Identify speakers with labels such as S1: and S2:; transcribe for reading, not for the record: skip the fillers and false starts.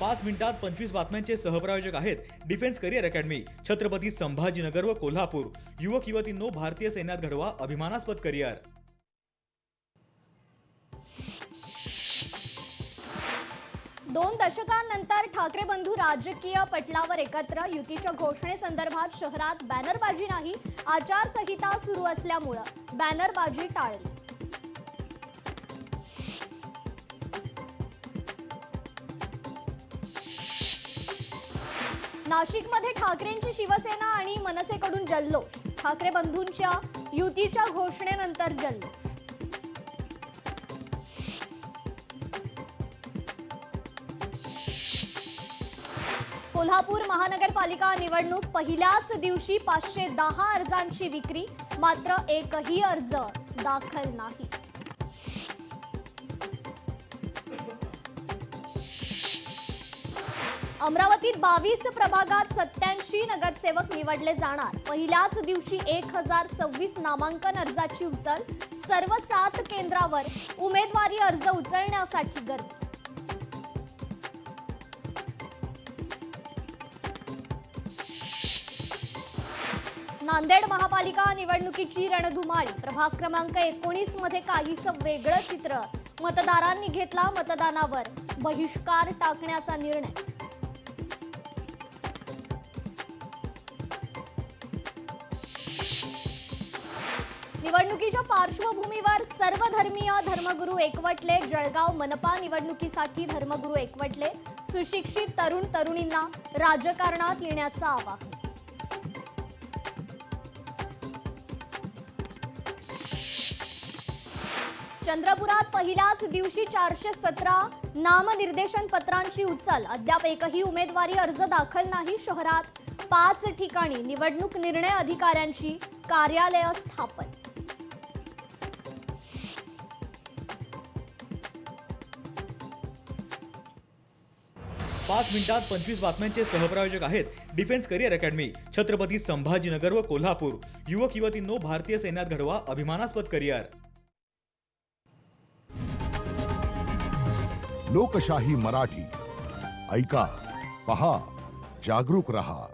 S1: 5 मिनिटात 25 बातम्यांचे सहप्रायोजक आहेत defence career academy, Chhatrapati Sambhajinagar व कोल्हापूर। युवक युवतींनो, भारतीय सैन्यात घडवा अभिमानास्पद करिअर।
S2: 2 दशकांनंतर ठाकरे बंधू राजकीय पटलावर एकत्र। युतीच्या घोषणेसंदर्भात शहरात बॅनरबाजी नाही, आचारसंहिता सुरू असल्यामुळे बॅनरबाजी टाळली। नाशिकमध्ये ठाकरेंची शिवसेना आणि मनसेकडून जल्लोष। ठाकरे बंधूंच्या युतीच्या घोषणेनंतर जल्लोष। कोल्हापूर महानगरपालिका निवडणूक पहिल्याच दिवशी 510 अर्जांची विक्री, मात्र एकही अर्ज दाखल नाही। अमरावतीत 22 प्रभागात 87 नगरसेवक निवडले जाणार। पहिल्याच दिवशी 1026 नामांकन अर्जाची उचल। सर्व 7 केंद्रावर उमेदवारी अर्ज उचलण्यासाठी गर्दी। नांदेड महापालिका निवडणुकीची रणधुमाळी। प्रभाग क्रमांक 19 मध्ये काहीच वेगळं चित्र। मतदारांनी घेतला मतदानावर बहिष्कार टाकण्याचा निर्णय। निवडणुकीच्या पार्श्वभूमीवर सर्वधर्मीय धर्मगुरू एकवटले। जळगाव मनपा निवडणुकीसाठी धर्मगुरू एकवटले। सुशिक्षित तरुण तरुणींना राजकारणात येण्याचं आवाहन। चंद्रपुरात पहिल्याच दिवशी 417 नामनिर्देशन पत्रांची उचल। अद्याप एकही उमेदवारी अर्ज दाखल नाही। शहरात 5 ठिकाणी निवडणूक निर्णय अधिकाऱ्यांची कार्यालय स्थापन।
S1: पाच मिनिटात 25 बातम्यांचे सहप्रायोजक आहेत defence career academy, Chhatrapati Sambhajinagar व कोल्हापूर। युवक युवतींनो, भारतीय सैन्यात घडवा अभिमानास्पद करिअर।
S3: लोकशाही मराठी ऐका, पहा, जागरूक रहा।